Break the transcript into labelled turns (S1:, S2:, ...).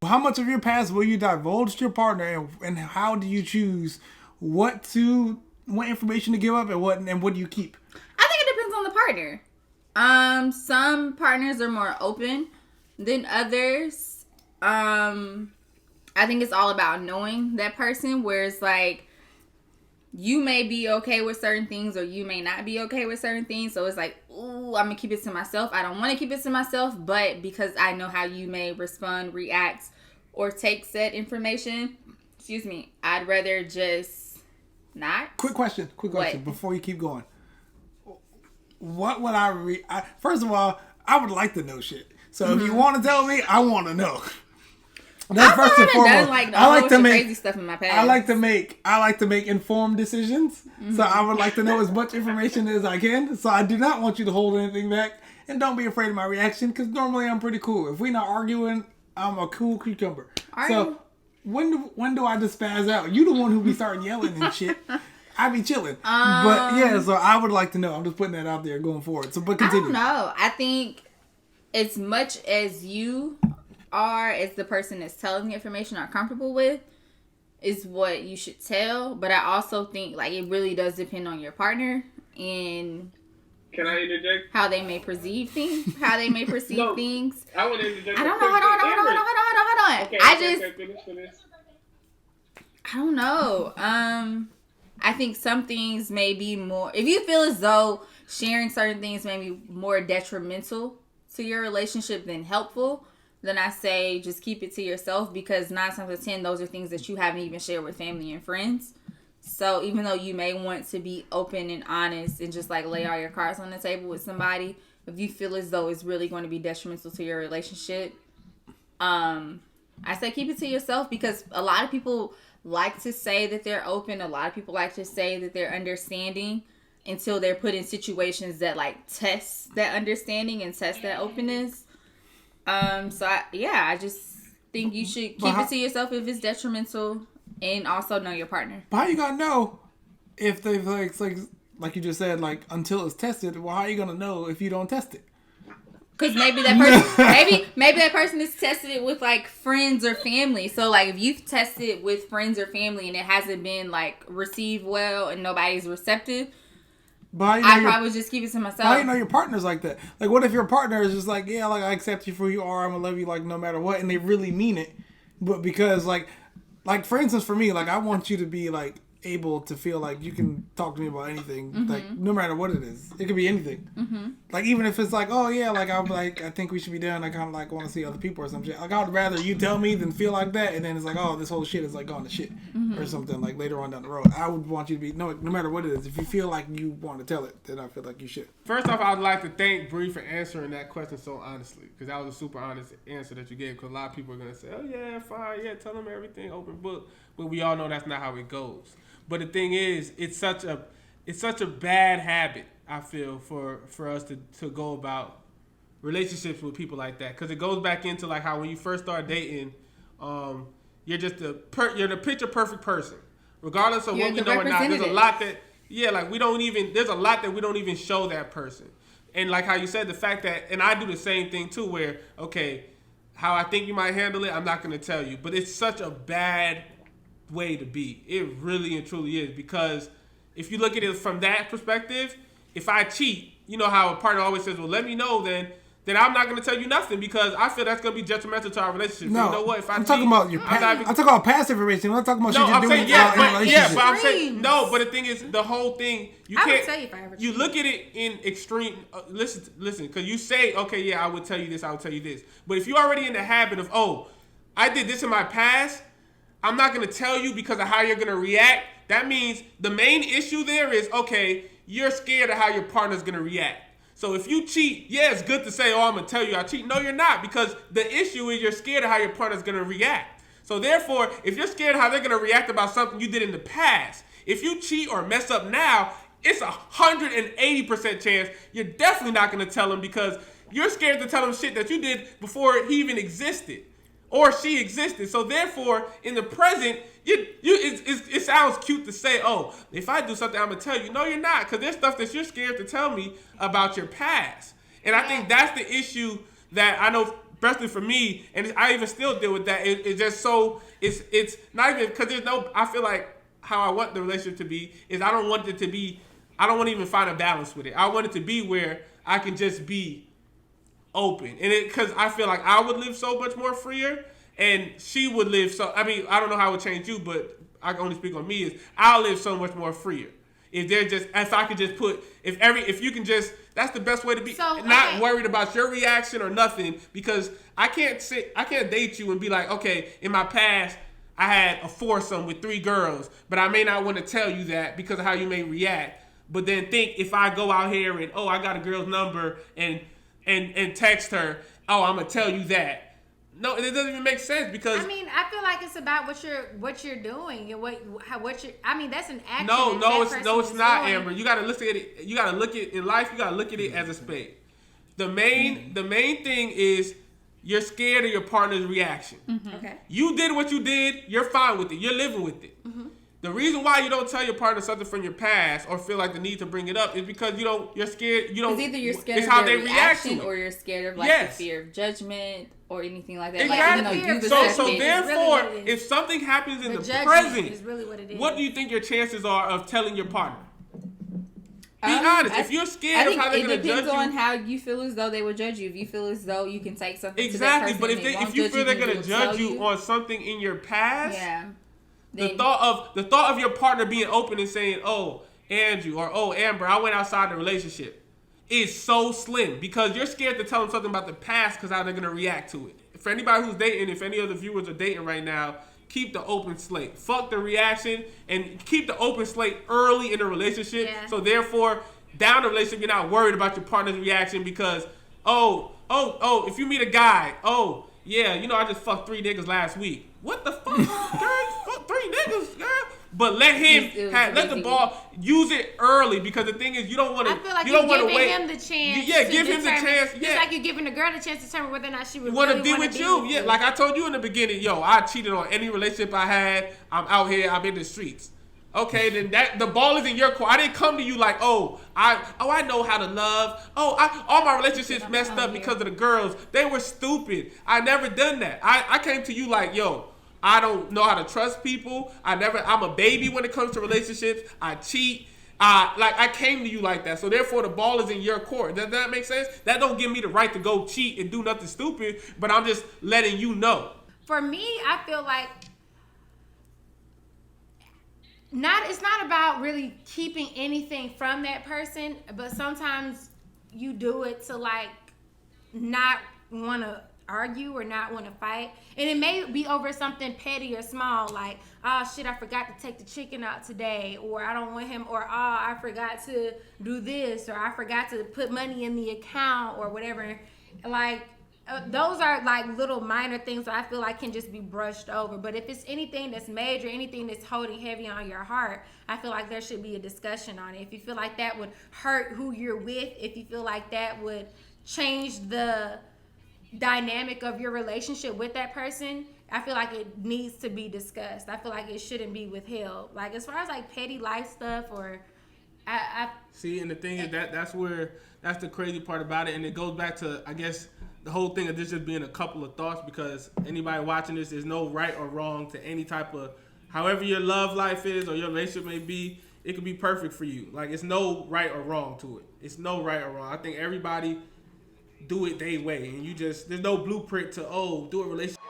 S1: How much of your past will you divulge to your partner, and how do you choose what information to give up and what do you keep?
S2: I think it depends on the partner. Some partners are more open than others. I think it's all about knowing that person, where it's like you may be okay with certain things or you may not be okay with certain things. So it's like, ooh, I'm gonna keep it to myself. I don't want to keep it to myself, but because I know how you may respond, react, or take said information, I'd rather just not.
S1: Quick question before you keep going. What would first of all, I would like to know shit. So if you want to tell me, I want to know. That's first and foremost. I like to make crazy stuff in my past. I like to make informed decisions. Mm-hmm. So I would like to know as much information as I can. So I do not want you to hold anything back, and don't be afraid of my reaction, because normally I'm pretty cool. If we're not arguing, I'm a cool cucumber. So when do I just spaz out? You the one who be starting yelling and shit. I be chilling. But yeah, so I would like to know. I'm just putting that out there going forward. So, but continue.
S2: I don't know. I think as much as you are, as the person that's telling the information are comfortable with, is what you should tell. But I also think like it really does depend on your partner and
S3: can I interject?
S2: How they may perceive things. Things.
S3: I want to interject.
S2: I don't know. Hold on.
S3: Okay, finish.
S2: I don't know. I think some things may be more... If you feel as though sharing certain things may be more detrimental to your relationship than helpful, then I say just keep it to yourself, because 9 times out of 10, those are things that you haven't even shared with family and friends. So even though you may want to be open and honest and just like lay all your cards on the table with somebody, if you feel as though it's really going to be detrimental to your relationship, I say keep it to yourself, because a lot of people like to say that they're open. A lot of people like to say that they're understanding until they're put in situations that like test that understanding and test that openness. I just think you should keep it to yourself if it's detrimental, and also know your partner.
S1: But how you gonna know if they've like you just said, like until it's tested? Well, how are you gonna know if you don't test it?
S2: Because maybe that person, maybe that person has tested it with like friends or family. So like if you've tested it with friends or family and it hasn't been like received well and nobody's receptive, I'd probably just keep it to myself.
S1: How do you know your partner's like that? Like what if your partner is just like, yeah, like I accept you for who you are, I'm gonna love you like no matter what, and they really mean it, but because like for instance for me, like I want you to be like able to feel like you can talk to me about anything, mm-hmm. like no matter what it is. It could be anything. Mm-hmm. Like even if it's like, oh yeah, like I'm like I think we should be done. I kind of like want to see other people or some shit. Like I would rather you tell me than feel like that, and then it's like, oh, this whole shit is like gone to shit, mm-hmm. or something like later on down the road. I would want you to be no matter what it is. If you feel like you want to tell it, then I feel like you should.
S3: First off, I'd like to thank Bree for answering that question so honestly, because that was a super honest answer that you gave. Because a lot of people are gonna say, oh yeah, fine, yeah, tell them everything, open book, but we all know that's not how it goes. But the thing is, it's such a bad habit, I feel, for us to go about relationships with people like that, because it goes back into like how when you first start dating, you're just you're the picture perfect person, regardless of what we know or not. There's a lot that there's a lot that we don't even show that person, and like how you said, the fact that, and I do the same thing too, where okay, how I think you might handle it, I'm not going to tell you, but it's such a bad way to be. It really and truly is, because if you look at it from that perspective, if I cheat, you know how a partner always says, well, let me know then I'm not going to tell you nothing, because I feel that's going to be detrimental to our relationship.
S1: No,
S3: you know what? If
S1: I'm talking about your I'm talking about past information. I'm not talking about shit you're doing in a relationship.
S3: But I'm saying no. But the thing is, the whole thing you can't.
S2: I would tell you if I ever
S3: you look at it in extreme. Listen, because you say, okay, yeah, I would tell you this, I would tell you this. But if you're already in the habit of, oh, I did this in my past, I'm not going to tell you because of how you're going to react. That means the main issue there is, okay, you're scared of how your partner's going to react. So if you cheat, yeah, it's good to say, oh, I'm going to tell you I cheat. No, you're not, because the issue is you're scared of how your partner's going to react. So therefore, if you're scared of how they're going to react about something you did in the past, if you cheat or mess up now, it's 180% chance you're definitely not going to tell them, because you're scared to tell them shit that you did before he even existed. Or she existed. So therefore, in the present, it sounds cute to say, oh, if I do something, I'm going to tell you. No, you're not, because there's stuff that you're scared to tell me about your past. And I think that's the issue that I know especially for me, and I even still deal with that. It's just so it's not even because there's no. I feel like how I want the relationship to be is I don't want it to be. I don't want to even find a balance with it. I want it to be where I can just be open, and because I feel like I would live so much more freer, and she would live so. I mean, I don't know how it would change you, but I can only speak on me. Is I'll live so much more freer if I could just put if you can just. That's the best way to be. So, not worried about your reaction or nothing, because I can't date you and be like, okay, in my past I had a foursome with 3 girls, but I may not want to tell you that because of how you may react. But then think if I go out here and I got a girl's number and text her, I'm gonna tell you that. No, it doesn't even make sense because
S4: I mean, I feel like it's about what you're doing and what you. I mean, that's an action.
S3: No, it's not, doing. Amber. You gotta look at it. You gotta look at in life. You gotta look at it as a spade. The main thing is you're scared of your partner's reaction.
S2: Mm-hmm. Okay.
S3: You did what you did. You're fine with it. You're living with it. Mm-hmm. The reason why you don't tell your partner something from your past or feel like the need to bring it up is because you're scared. You don't.
S2: It's either you're scared
S3: it's
S2: of
S3: how
S2: their
S3: they react to it.
S2: or you're scared of the fear of judgment or anything like that.
S3: Exactly.
S2: Like,
S3: so therefore, really if something happens in the present,
S4: is really
S3: what do you think your chances are of telling your partner? Be honest. If you're scared of how they're going to judge you. It depends
S2: on how you feel as though they would judge you. If you feel as though you can take something
S3: to
S2: that person,
S3: but if you feel they're going to judge you on something in your past, the thought of your partner being open and saying, "Oh, Andrew," or "Oh, Amber, I went outside the relationship," is so slim because you're scared to tell them something about the past because how they're going to react to it. For anybody who's dating, if any of the viewers are dating right now, keep the open slate. Fuck the reaction and keep the open slate early in the relationship. Yeah. So therefore, down the relationship, you're not worried about your partner's reaction because, if you meet a guy, I just fucked 3 niggas last week. What the fuck, girl? You fucked 3 niggas, girl. But let him let the ball use it early because the thing is you don't want to.
S4: I feel like you're giving him the chance.
S3: Give him the chance.
S4: Just like you're giving the girl the chance to determine whether or not she would
S3: want to be with you. Yeah, like I told you in the beginning, I cheated on any relationship I had. I'm out here. I'm in the streets. Okay, then the ball is in your court. I didn't come to you like, I know how to love. All my relationships messed up because of the girls. They were stupid. I never done that. I came to you like, I don't know how to trust people. I'm a baby when it comes to relationships. I cheat. I came to you like that. So therefore the ball is in your court. Does that make sense? That don't give me the right to go cheat and do nothing stupid, but I'm just letting you know.
S4: For me, I feel like it's not about really keeping anything from that person, but sometimes you do it to like not want to argue or not want to fight, and it may be over something petty or small, like, oh shit, I forgot to take the chicken out today, or I don't want him, or I forgot to do this, or I forgot to put money in the account, or whatever. Like those are like little minor things that I feel like can just be brushed over. But if it's anything that's major, anything that's holding heavy on your heart, I feel like there should be a discussion on it. If you feel like that would hurt who you're with, if you feel like that would change the dynamic of your relationship with that person, I feel like it needs to be discussed. I feel like it shouldn't be withheld. Like as far as like petty life stuff, or I
S3: see, and the thing is that's the crazy part about it, and it goes back to, I guess, the whole thing of this just being a couple of thoughts, because anybody watching this, there's no right or wrong to any type of, however your love life is or your relationship may be, it could be perfect for you. Like, it's no right or wrong to it. It's no right or wrong. I think everybody do it their way, and there's no blueprint to do a relationship.